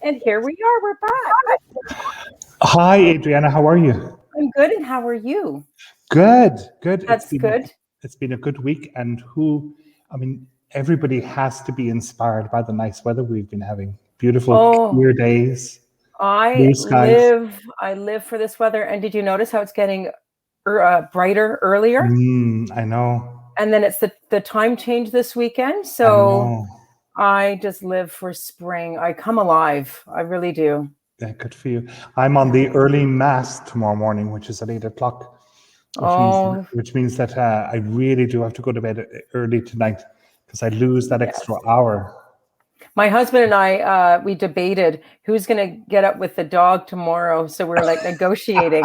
And here we are, we're back. Hi, Adriana. How are you? I'm good, and how are you? Good, good. That's good. It's been a good week, and everybody has to be inspired by the nice weather we've been having. Beautiful, clear days, blue skies. I live for this weather. And did you notice how it's getting brighter earlier? I know. And then it's the time change this weekend. I So know. I just live for spring. I come alive. I really do. Yeah, good for you. I'm on the early mass tomorrow morning, which is at 8 o'clock, which means that I really do have to go to bed early tonight because I lose that extra hour. My husband and I, we debated who's going to get up with the dog tomorrow. So we're like negotiating.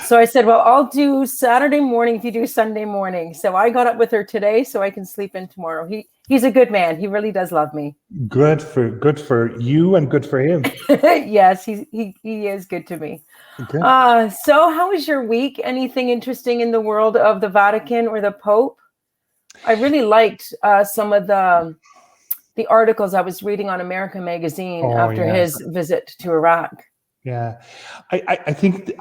So I said, well, I'll do Saturday morning if you do Sunday morning. So I got up with her today so I can sleep in tomorrow. He's a good man. He really does love me. Good for you and good for him. Yes, he is good to me. Good. So how was your week? Anything interesting in the world of the Vatican or the Pope? I really liked some of the articles I was reading on American Magazine after his visit to Iraq. Yeah, I think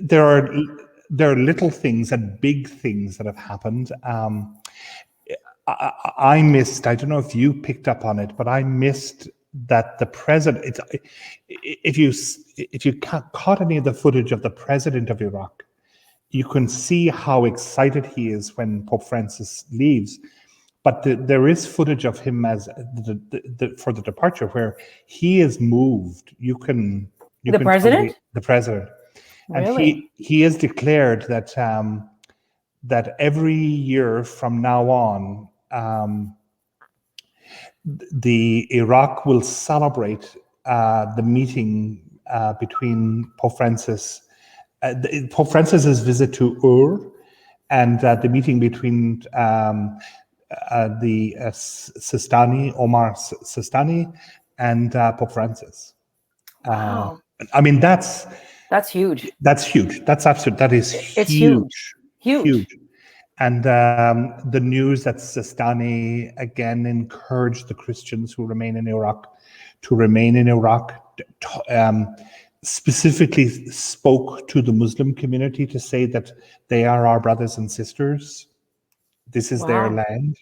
there are little things and big things that have happened. I missed. I don't know if you picked up on it, but I missed that the president. If you caught any of the footage of the president of Iraq, you can see how excited he is when Pope Francis leaves. But there is footage of him as for the departure where he is moved. The president? The president. Really? And he has declared that that every year from now on, the Iraq will celebrate the meeting between Pope Francis, Pope Francis's visit to Ur, and the meeting between the Sistani, Omar Sistani, and Pope Francis. Wow. That's huge. That's huge. That is huge. It's huge. Huge. And the news that Sistani again encouraged the Christians who remain in Iraq to remain in Iraq, specifically spoke to the Muslim community to say that they are our brothers and sisters. This is their land.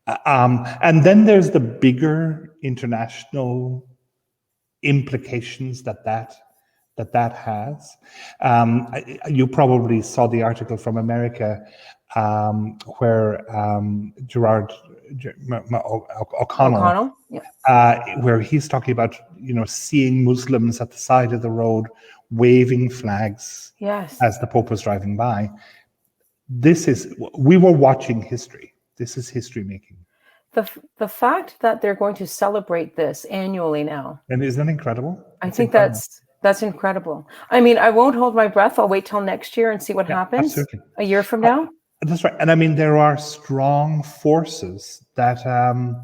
And then there's the bigger international implications that has. You probably saw the article from America where Gerard O'Connell, where he's talking about seeing Muslims at the side of the road waving flags as the Pope was driving by. We were watching history. This is history making. The fact that they're going to celebrate this annually now. And isn't that incredible? I think that's incredible. I mean, I won't hold my breath. I'll wait till next year and see what happens. Absolutely. A year from now. That's right. And I mean, there are strong forces that are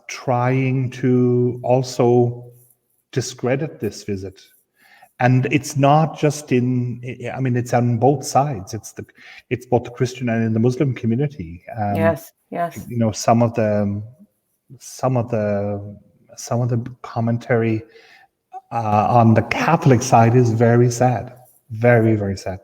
trying to also discredit this visit. And it's not just it's on both sides. It's both the Christian and the Muslim community. Yes. Some of the commentary on the Catholic side is very sad, very, very sad.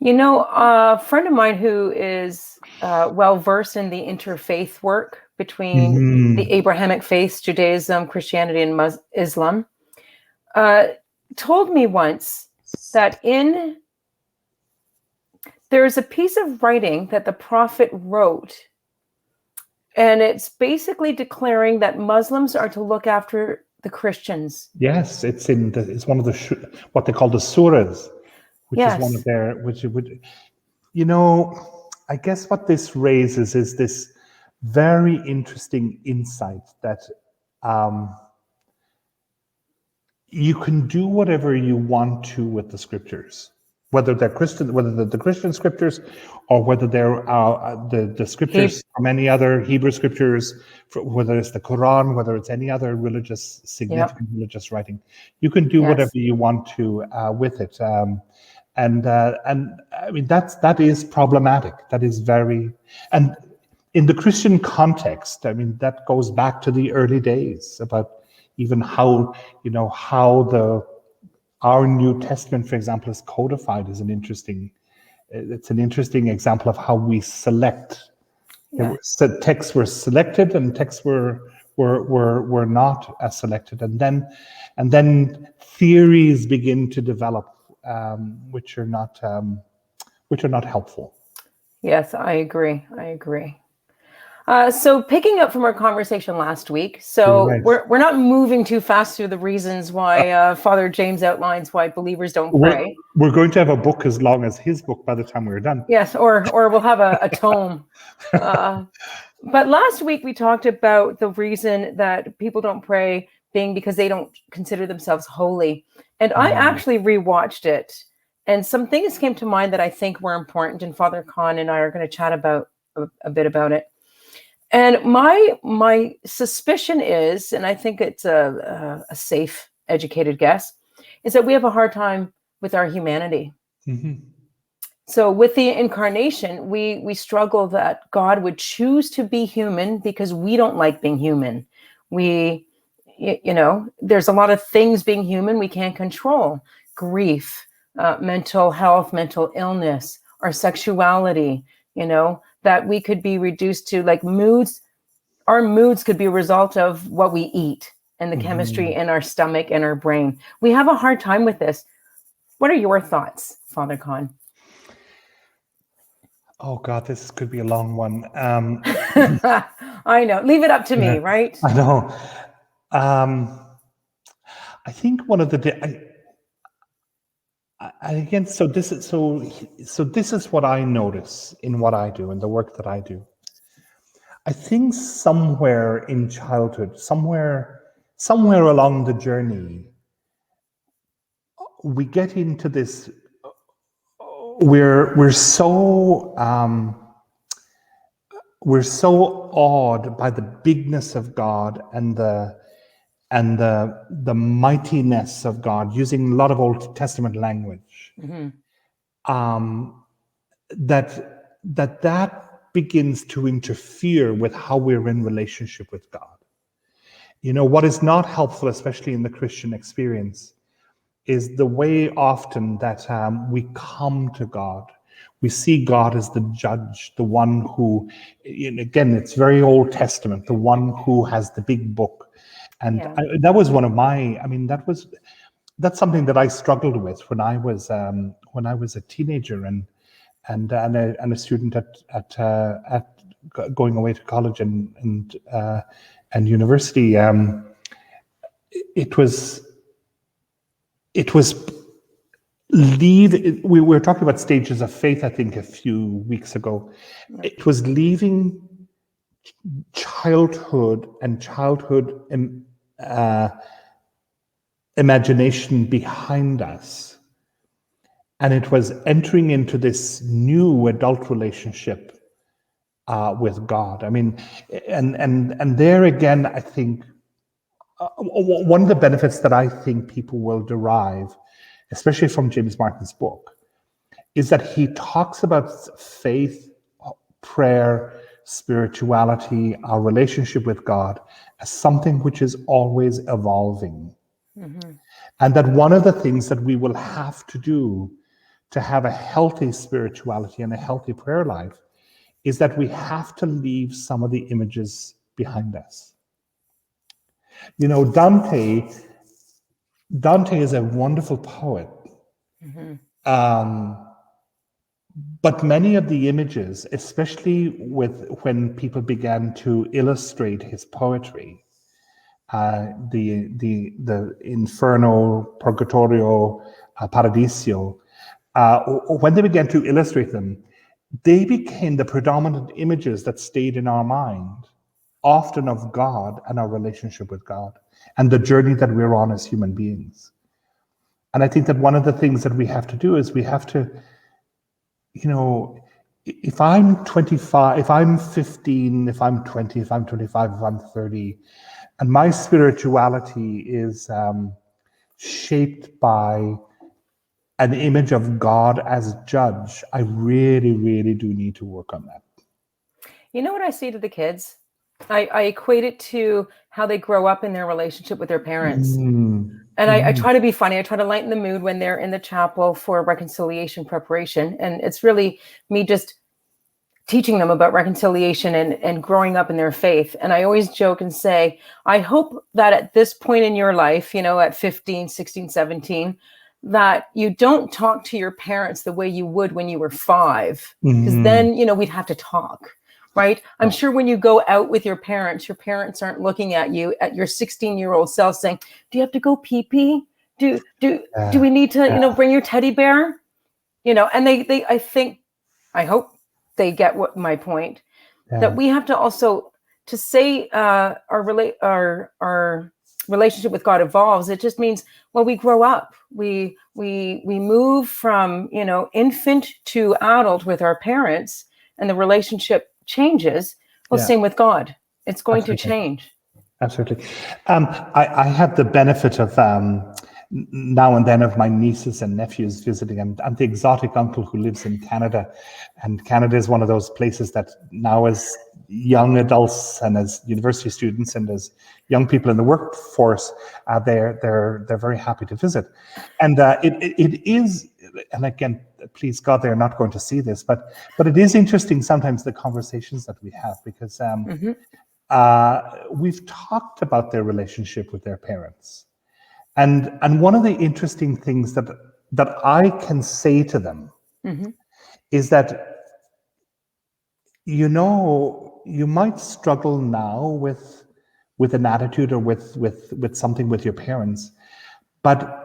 A friend of mine who is well versed in the interfaith work between the Abrahamic faiths, Judaism, Christianity, and Islam, told me once that there's a piece of writing that the prophet wrote, and it's basically declaring that Muslims are to look after the Christians. Yes, it's one of what they call the surahs, which is one of their, I guess what this raises is this very interesting insight that you can do whatever you want to with the scriptures, whether they're Christian, whether they're the Christian scriptures, or whether they're the scriptures from any other Hebrew scriptures, whether it's the Quran, whether it's any other significant religious writing. You can do whatever you want to with it, and I mean that is problematic. That is very, and in the Christian context, I mean, that goes back to the early days about even how, our New Testament, for example, is codified is it's an interesting example of how we select. Yeah. Texts were selected and texts were not as selected, and then theories begin to develop, which are not helpful. Yes, I agree. So picking up from our conversation last week, so Right. we're not moving too fast through the reasons why Father James outlines why believers don't pray. We're going to have a book as long as his book by the time we're done. Yes, or we'll have a tome. But last week we talked about the reason that people don't pray being because they don't consider themselves holy. And I actually rewatched it, and some things came to mind that I think were important, and Father Khan and I are going to chat about a bit about it. And my suspicion is, and I think it's a safe, educated guess, is that we have a hard time with our humanity. Mm-hmm. So with the incarnation, we struggle that God would choose to be human because we don't like being human. There's a lot of things being human we can't control: grief, mental health, mental illness, our sexuality. That we could be reduced to like moods. Our moods could be a result of what we eat and the chemistry in our stomach and our brain. We have a hard time with this. What are your thoughts, Father Khan? Oh God, this could be a long one. I know. Leave it up to me, right? I know. I think one of the again. So this is what I notice in what I do, in the work that I do. I think somewhere in childhood, somewhere along the journey, we get into this. We're so awed by the bigness of God and the mightiness of God, using a lot of Old Testament language. That begins to interfere with how we're in relationship with God. What is not helpful, especially in the Christian experience, is the way often that we come to God. We see God as the judge, the one who, again, it's very Old Testament, the one who has the big book. And that was one of my, that's something that I struggled with when I was a teenager and a student at going away to college and university. It was we were talking about stages of faith, I think, a few weeks ago. It was leaving childhood and imagination behind us, and it was entering into this new adult relationship with God. And there again, I think one of the benefits that I think people will derive, especially from James Martin's book, is that he talks about faith, prayer, spirituality, our relationship with God as something which is always evolving. And that one of the things that we will have to do to have a healthy spirituality and a healthy prayer life is that we have to leave some of the images behind us. Dante is a wonderful poet. But many of the images, especially when people began to illustrate his poetry, the Inferno, Purgatorio, Paradiso, when they began to illustrate them, they became the predominant images that stayed in our mind, often of God and our relationship with God and the journey that we're on as human beings. And I think that one of the things that we have to do is we have to, if I'm 25, if I'm 15, if I'm 20, if I'm 25, if I'm 30, and my spirituality is shaped by an image of God as judge, I really, really do need to work on that. You know what I say to the kids? I equate it to how they grow up in their relationship with their parents. And I try to be funny. I try to lighten the mood when they're in the chapel for reconciliation preparation. And it's really me just teaching them about reconciliation and growing up in their faith. And I always joke and say, I hope that at this point in your life, at 15, 16, 17, that you don't talk to your parents the way you would when you were 5, because then, we'd have to talk. Right. I'm sure when you go out with your parents aren't looking at you at your 16-year-old self saying, do you have to go pee pee? Do we need to, bring your teddy bear? And I hope they get what my point, that we have to also, to say our relationship with God evolves. It just means, well, we grow up, we move from, infant to adult with our parents, and the relationship changes. Well, same with God. It's going to change. Absolutely. I have the benefit of now and then of my nieces and nephews visiting. I'm the exotic uncle who lives in Canada, and Canada is one of those places that now, as young adults and as university students and as young people in the workforce, they're very happy to visit. And it is, and again, please God, they're not going to see this, but it is interesting sometimes, the conversations that we have, because we've talked about their relationship with their parents. And one of the interesting things that I can say to them is that, you might struggle now with an attitude or with something with your parents, but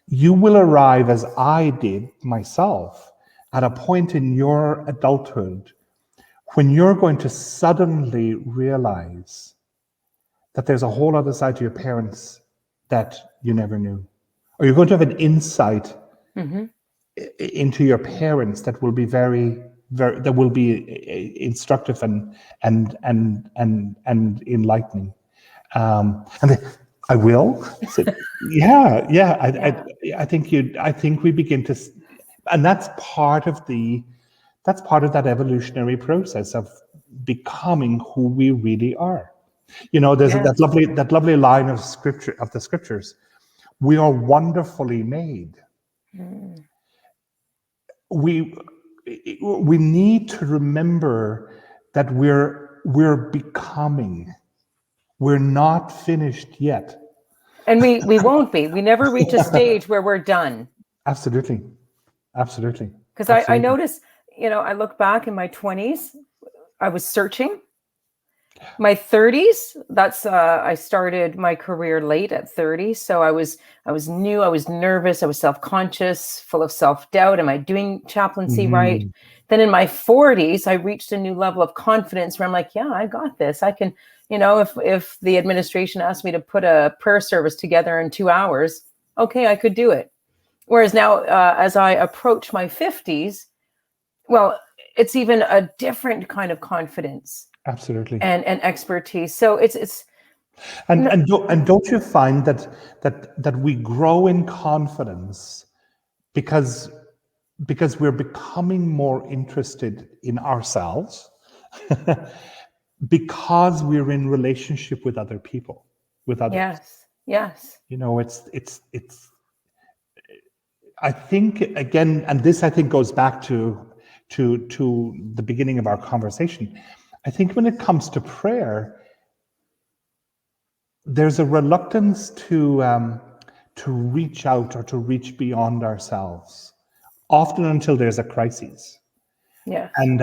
you will arrive, as I did myself, at a point in your adulthood when you're going to suddenly realize that there's a whole other side to your parents that you never knew. Or you're going to have an insight into your parents that will be very, very, that will be instructive and enlightening. I will. I said, I think we begin to, and that's part of that evolutionary process of becoming who we really are. There's that lovely line of the scriptures. We are wonderfully made. We need to remember that we're becoming. We're not finished yet. And we won't be. We never reach a stage where we're done. Absolutely. Because I notice, I look back in my 20s, I was searching. My 30s, that's I started my career late at 30. So I was new, I was nervous, I was self-conscious, full of self-doubt. Am I doing chaplaincy right? Then in my 40s, I reached a new level of confidence where I'm like, yeah, I got this. I can, if the administration asked me to put a prayer service together in 2 hours, okay, I could do it. Whereas now, as I approach my 50s, well, it's even a different kind of confidence. Absolutely. And expertise. So it's and don't you find that we grow in confidence because we're becoming more interested in ourselves, because we're in relationship with other people, with others. Yes. It's I think, again, and this I think goes back to the beginning of our conversation. I think when it comes to prayer, there's a reluctance to reach out or to reach beyond ourselves, often until there's a crisis. Yes. And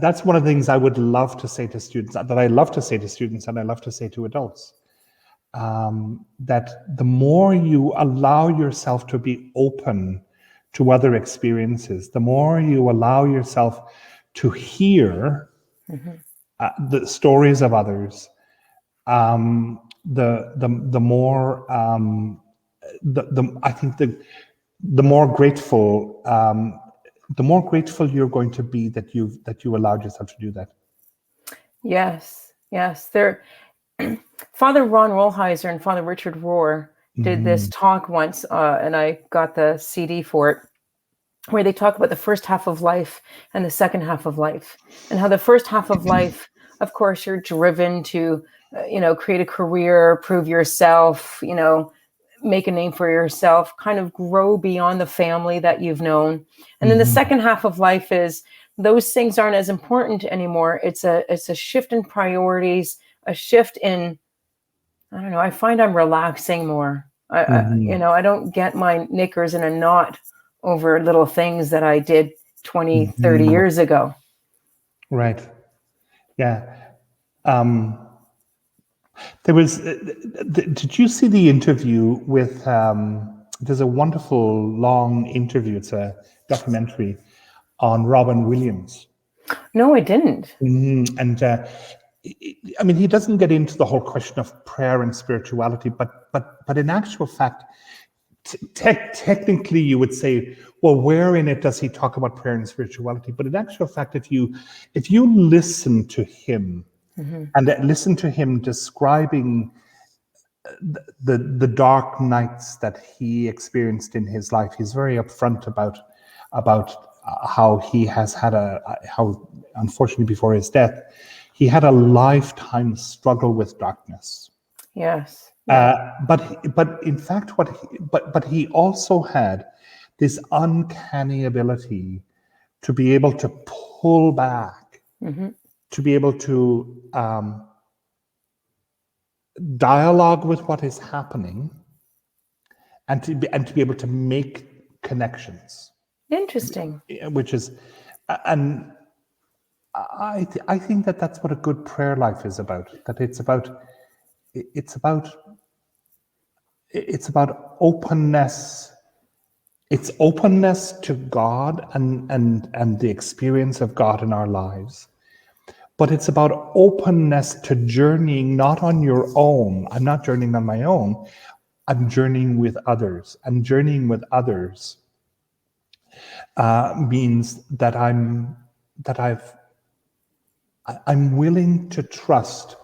that's one of the things I would love to say to students, that I love to say to students and I love to say to adults, that the more you allow yourself to be open to other experiences, the more you allow yourself to hear the stories of others, the more I think the more grateful you're going to be that you allowed yourself to do that. Yes. There, Father Ron Rolheiser and Father Richard Rohr did this talk once, and I got the CD for it. where they talk about the first half of life and the second half of life, and how the first half of life, of course, you're driven to, create a career, prove yourself, make a name for yourself, kind of grow beyond the family that you've known. And then the second half of life is those things aren't as important anymore. It's a shift in priorities, a shift in, I don't know, I find I'm relaxing more. I don't get my knickers in a knot over little things that I did 20, 30 years ago. Right. Yeah. There was, did you see the interview with, there's a wonderful long interview, it's a documentary on Robin Williams. No, I didn't. And I mean, he doesn't get into the whole question of prayer and spirituality, but in actual fact, technically you would say, well, where in it does he talk about prayer and spirituality? But in actual fact, if you listen to him, and listen to him describing the dark nights that he experienced in his life, he's very upfront about how he has had how unfortunately before his death, he had a lifetime struggle with darkness. Yes. But in fact, but he also had this uncanny ability to be able to pull back, to be able to dialogue with what is happening, and to be able to make connections. Interesting. Which is, and I think that that's what a good prayer life is about. That it's about openness. It's openness to God and the experience of God in our lives. But it's about openness to journeying not on your own. I'm not journeying on my own. I'm journeying with others. And journeying with others means that I'm willing to trust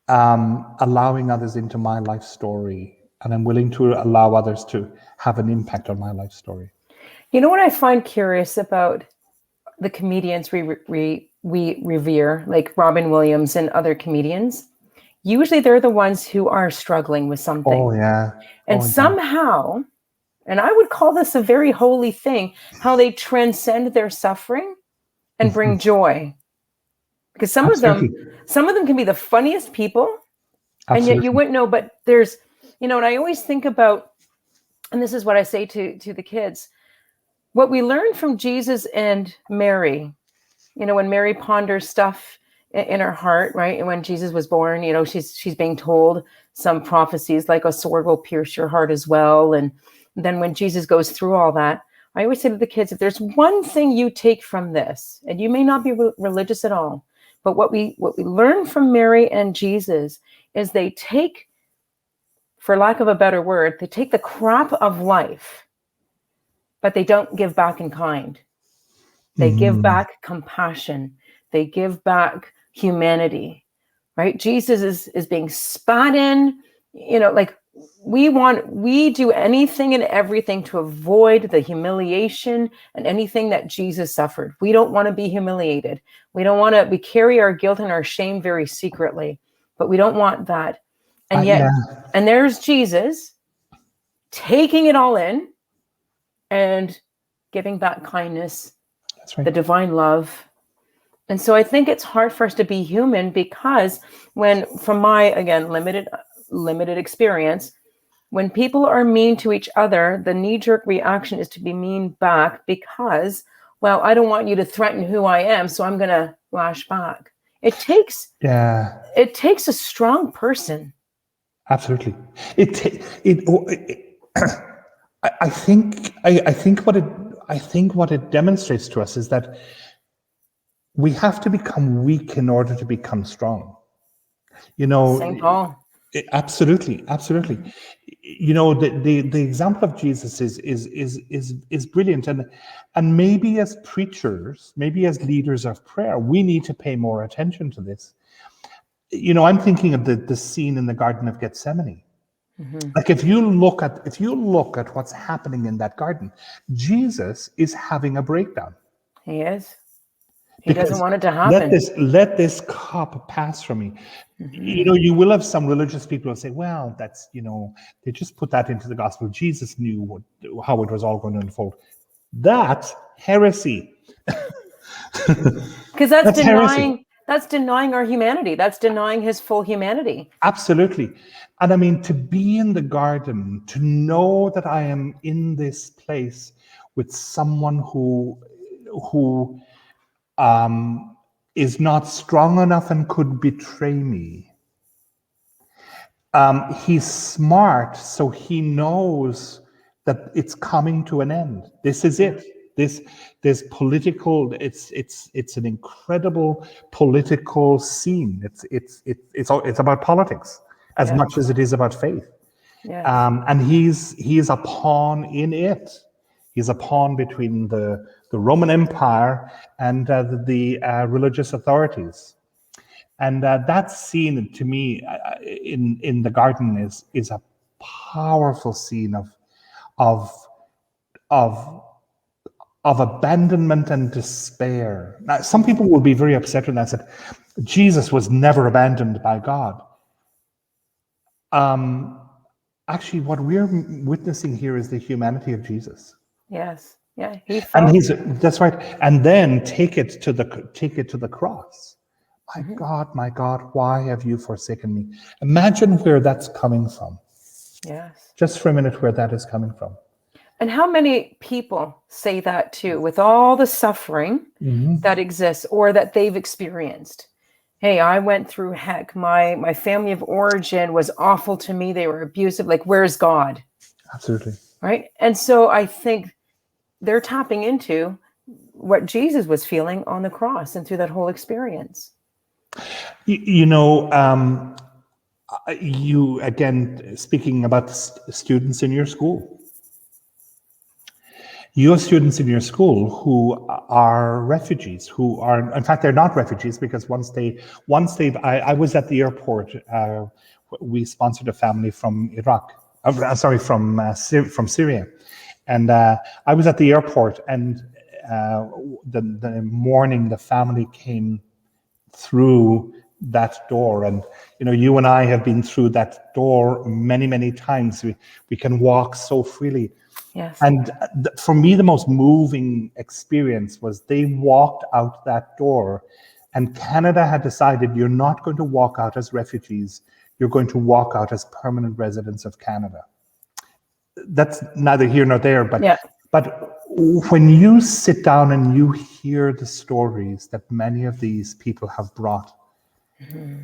allowing others into my life story, and I'm willing to allow others to have an impact on my life story. You know what I find curious about the comedians we revere, like Robin Williams and other comedians? Usually they're the ones who are struggling with something. Oh, yeah. And somehow, and I would call this a very holy thing, how they transcend their suffering and bring joy. Because some of them can be the funniest people, and yet you wouldn't know. But there's, and I always think about, and this is what I say to the kids, what we learned from Jesus and Mary, when Mary ponders stuff in her heart, right? And when Jesus was born, she's being told some prophecies like a sword will pierce your heart as well. And then when Jesus goes through all that, I always say to the kids, if there's one thing you take from this, and you may not be religious at all, but what we learn from Mary and Jesus is they take, for lack of a better word, they take the crap of life, but they don't give back in kind. They give back compassion. They give back humanity, right? Jesus is being spat in, like we do anything and everything to avoid the humiliation and anything that Jesus suffered. We don't want to be humiliated. We carry our guilt and our shame very secretly, but we don't want that. And yet, and there's Jesus taking it all in and giving back kindness, That's right. the divine love. And so I think it's hard for us to be human because from my, again, limited experience, when people are mean to each other, the knee-jerk reaction is to be mean back because, well, I don't want you to threaten who I am, so I'm going to lash back. It takes a strong person. Absolutely. I think what it demonstrates to us is that we have to become weak in order to become strong. St. Paul. Absolutely. The example of Jesus is brilliant, and maybe as preachers, maybe as leaders of prayer, we need to pay more attention to this. I'm thinking of the scene in the Garden of Gethsemane, Like if you look at what's happening in that garden, Jesus is having a breakdown. He is. He doesn't Because want it to happen. let this cup pass from me. You will have some religious people who say, well, that's, they just put that into the gospel. Jesus knew how it was all going to unfold. That's heresy. Because that's heresy. denying our humanity. That's denying his full humanity. Absolutely. And I mean, to be in the garden, to know that I am in this place with someone who is not strong enough and could betray me. He's smart, so he knows that it's coming to an end. This is it. This political. It's an incredible political scene. It's about politics as much as it is about faith. Yes. And he's a pawn in it. He's a pawn between the Roman Empire and the religious authorities. And that scene, to me, in the garden is a powerful scene of abandonment and despair. Now, some people will be very upset when I said Jesus was never abandoned by God. Actually, what we're witnessing here is the humanity of Jesus. Yes. Yeah. He felt. And that's right. And then take it to the cross. My God, why have you forsaken me? Imagine where that's coming from. Yes. Just for a minute, where that is coming from. And how many people say that too, with all the suffering that exists or that they've experienced? Hey, I went through heck. My family of origin was awful to me. They were abusive. Like, where's God? Absolutely. Right. And so I think they're tapping into what Jesus was feeling on the cross and through that whole experience. You again, speaking about students in your school. You have students in your school who are refugees, who are, in fact, they're not refugees because I was at the airport. We sponsored a family from Iraq. From Syria, and I was at the airport, and the morning the family came through that door, and you and I have been through that door many, many times. We can walk so freely. Yes. And for me, the most moving experience was they walked out that door, and Canada had decided you're not going to walk out as refugees, you're going to walk out as permanent residents of Canada. That's neither here nor there, but when you sit down and you hear the stories that many of these people have brought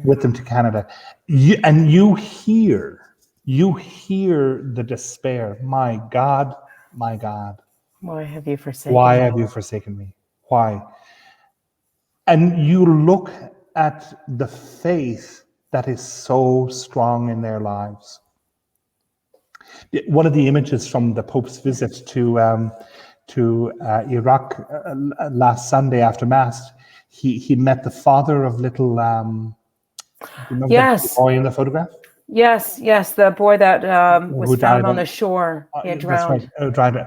with them to Canada, you hear the despair. My God, why have you forsaken why me? have you forsaken me? Why? And you look at the faith that is so strong in their lives. One of the images from the Pope's visit to Iraq last Sunday after Mass, he met the father of little. Remember the boy in the photograph? Yes, the boy that was found on the shore. He had drowned. That's right, drowned.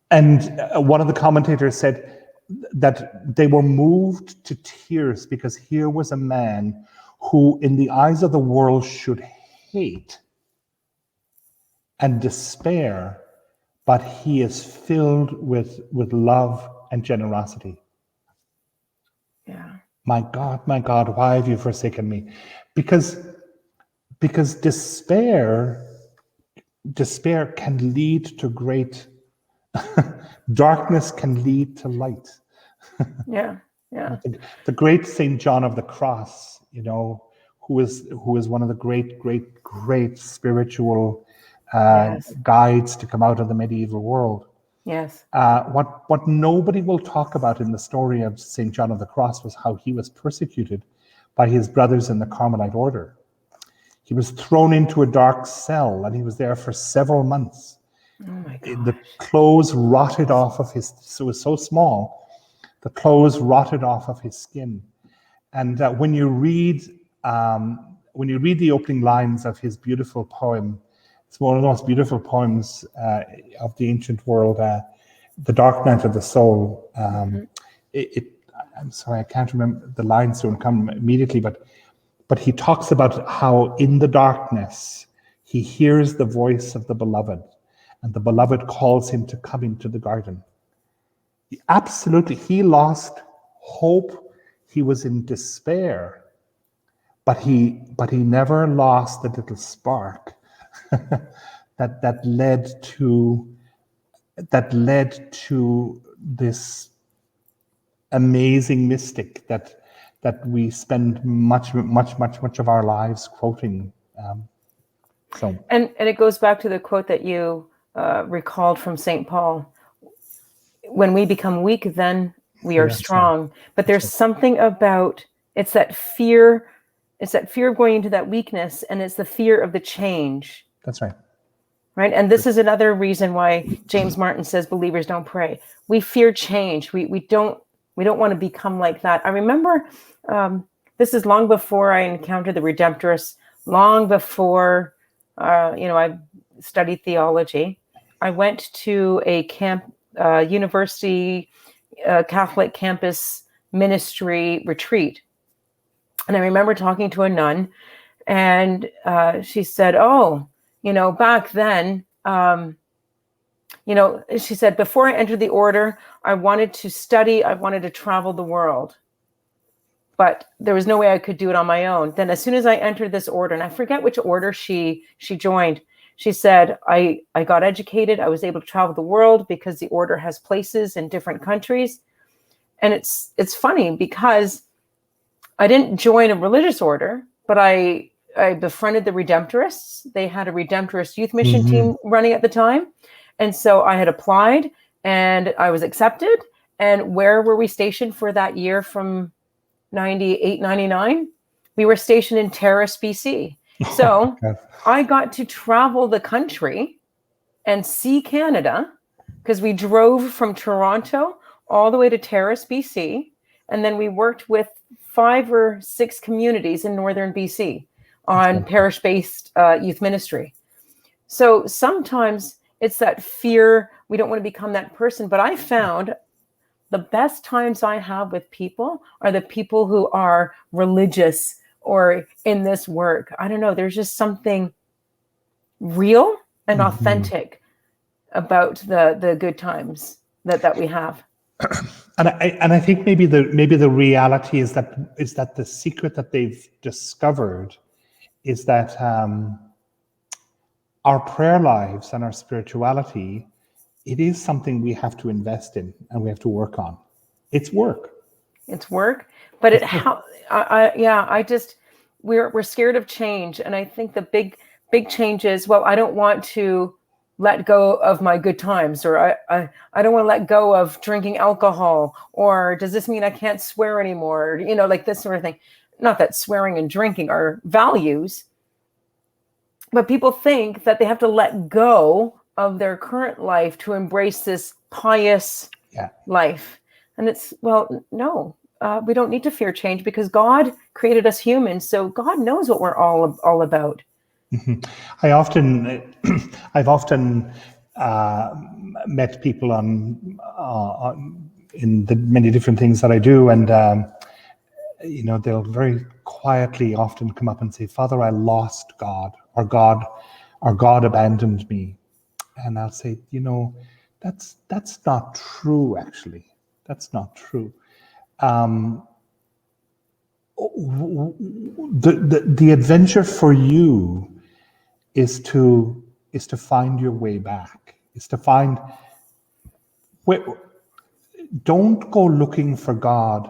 And one of the commentators said that they were moved to tears because here was a man who, in the eyes of the world, should hate and despair, but he is filled with love and generosity. Yeah. My God, why have you forsaken me? Because despair can lead to great darkness, can lead to light. Yeah. The great Saint John of the Cross, who is one of the great spiritual guides to come out of the medieval world. Yes. What nobody will talk about in the story of Saint John of the Cross was how he was persecuted by his brothers in the Carmelite order. He was thrown into a dark cell, and he was there for several months. Oh my God. The clothes rotted off of it was so small, the clothes rotted off of his skin. And when you read the opening lines of his beautiful poem, It's one of the most beautiful poems of the ancient world, The Dark Night of the Soul. I'm sorry, I can't remember, the lines don't come immediately, but he talks about how in the darkness he hears the voice of the beloved, and the beloved calls him to come into the garden. Absolutely, he lost hope. He was in despair, but he never lost the little spark that led to this amazing mystic that we spend much of our lives quoting. And it goes back to the quote that you recalled from St. Paul. When we become weak, then we are strong. But there's something about, it's that fear of going into that weakness, and it's the fear of the change. That's right. Right. And this is another reason why James Martin says believers don't pray. We fear change. We don't want to become like that. I remember this is long before I encountered the Redemptorists, long before I studied theology. I went to a university Catholic campus ministry retreat. And I remember talking to a nun, and she said, back then, she said, before I entered the order, I wanted to study, I wanted to travel the world. But there was no way I could do it on my own. Then as soon as I entered this order, and I forget which order she joined, she said, I got educated, I was able to travel the world because the order has places in different countries. And it's funny because I didn't join a religious order, but I befriended the Redemptorists. They had a Redemptorist youth mission team running at the time. And so I had applied and I was accepted. And where were we stationed for that year from 98, 99? We were stationed in Terrace, BC. So I got to travel the country and see Canada because we drove from Toronto all the way to Terrace, BC. And then we worked with 5 or 6 communities in northern BC on parish-based youth ministry. So sometimes it's that fear, we don't want to become that person. But I found the best times I have with people are the people who are religious or in this work. I don't know, there's just something real and authentic about the good times that we have. And I think maybe the reality is that the secret that they've discovered is that our prayer lives and our spirituality, it is something we have to invest in and we have to work on. It's work. It's work, but we're scared of change, and I think the big change is, well, I don't want to let go of my good times, or I don't want to let go of drinking alcohol, or does this mean I can't swear anymore? Like this sort of thing. Not that swearing and drinking are values, but people think that they have to let go of their current life to embrace this pious life. And it's, well, no, we don't need to fear change because God created us humans. So God knows what we're all about. I've often met people in the many different things that I do, and they'll very quietly often come up and say, "Father, I lost God," or God abandoned me. And I'll say, that's not true. Actually, that's not true. The adventure for you is to find your way back, is to find don't go looking for God.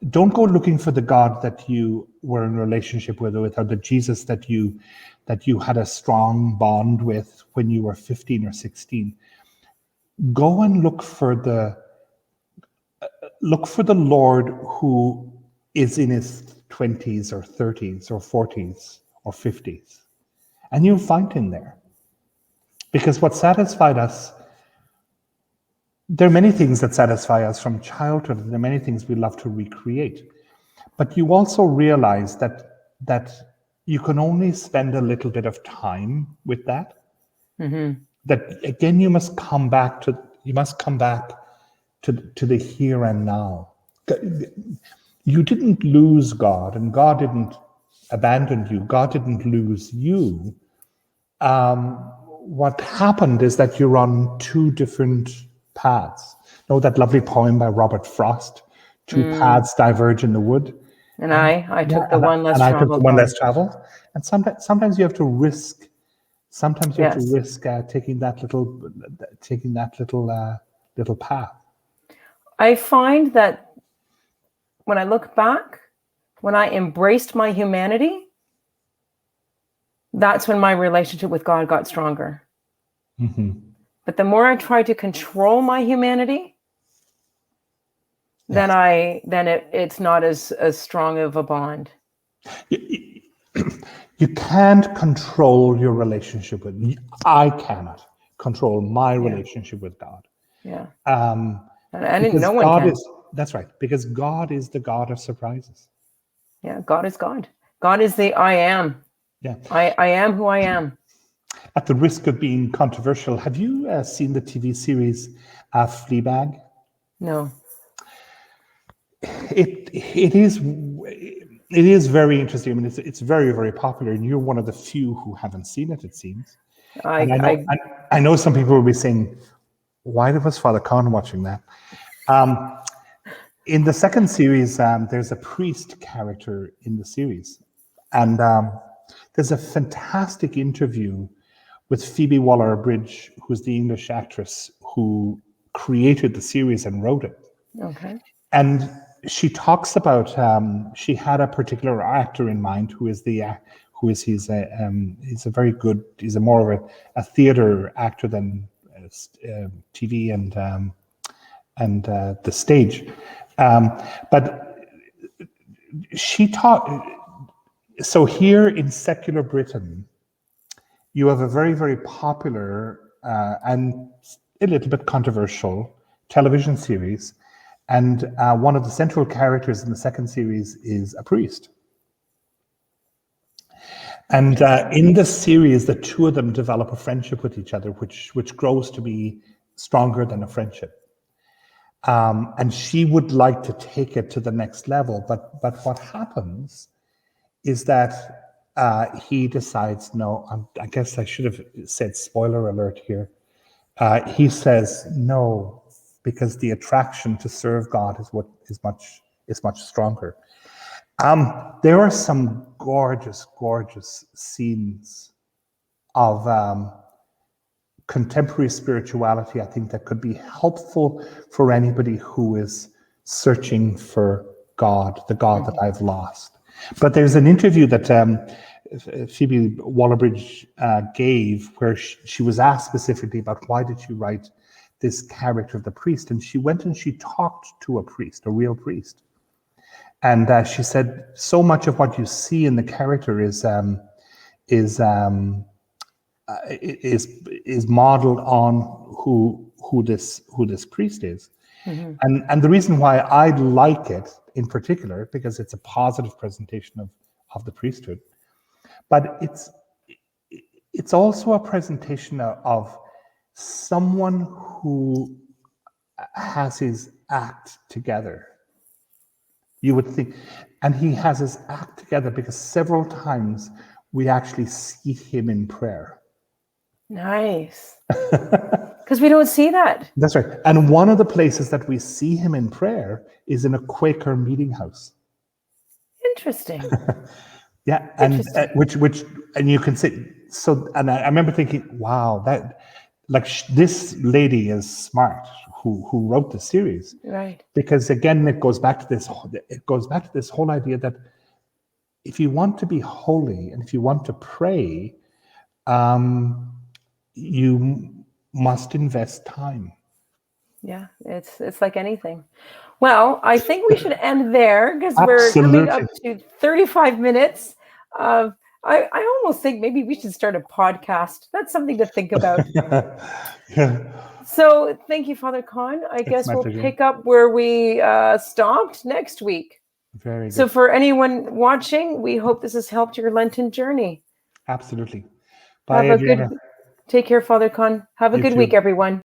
Don't go looking for the God that you were in relationship with, or the Jesus that you had a strong bond with when you were 15 or 16. Go and look for the Lord who is in his 20s or 30s or 40s or 50s, and you'll find him there. Because what satisfied us, there are many things that satisfy us from childhood, and there are many things we love to recreate. But you also realize that you can only spend a little bit of time with that. Mm-hmm. That again, you must come back to the here and now. You didn't lose God, and God didn't abandon you. God didn't lose you. What happened is that you're on two different paths. You know that lovely poem by Robert Frost, Two Paths Diverge in the Wood? And I Yeah, took the one less and I took the traveled one one. less traveled. And sometimes you have to risk. Sometimes you have to Yes. risk taking that little path. I find that when I look back, when I embraced my humanity, that's when my relationship with God got stronger. Mm-hmm. But the more I tried to control my humanity, then it's not as strong of a bond. You can't control your relationship with me. I cannot control my relationship with God. Yeah. And because no one can. That's right, because God is the God of surprises. Yeah, God is God. God is the I am. Yeah. I am who I am. At the risk of being controversial, have you seen the TV series Fleabag? No. It is very interesting. I mean, it's very, very popular, and you're one of the few who haven't seen it. It seems. I know some people will be saying, "Why was Father Con watching that?" In the second series, there's a priest character in the series, and there's a fantastic interview with Phoebe Waller-Bridge, who's the English actress who created the series and wrote it. Okay. And she talks about she had a particular actor in mind he's more of a theater actor than TV and the stage, but she taught. So here in secular Britain, you have a very, very popular and a little bit controversial television series. And one of the central characters in the second series is a priest. And in the series, the two of them develop a friendship with each other, which grows to be stronger than a friendship. And she would like to take it to the next level. But what happens is that he decides, no, I guess I should have said spoiler alert here. He says no, because the attraction to serve God is much stronger. There are some gorgeous, gorgeous scenes of contemporary spirituality, I think, that could be helpful for anybody who is searching for God, the God that I've lost. But there's an interview that Phoebe Waller-Bridge gave where she was asked specifically about why did she write this character of the priest, and she went and she talked to a priest, a real priest, and she said so much of what you see in the character is modeled on who this priest is. Mm-hmm. And the reason why I like it in particular, because it's a positive presentation of the priesthood, but it's also a presentation of someone who has his act together. You would think, and he has his act together because several times we actually see him in prayer. Nice. Because we don't see that. That's right. And one of the places that we see him in prayer is in a Quaker meeting house. Interesting. Yeah, and which and you can see. So, and I remember thinking, wow, that this lady is smart who wrote the series, right? Because again, it goes back to this whole idea that if you want to be holy and if you want to pray, you must invest time. Yeah, it's like anything. Well, I think we should end there because we're coming up to 35 minutes. I almost think maybe we should start a podcast. That's something to think about. Yeah. So thank you, Father Con. I guess we'll pick up where we stopped next week. Very So good. for anyone watching, we hope this has helped your Lenten journey. Absolutely. Bye, Have a Adriana. good, take care, Father Con. Have a You good too. week, everyone.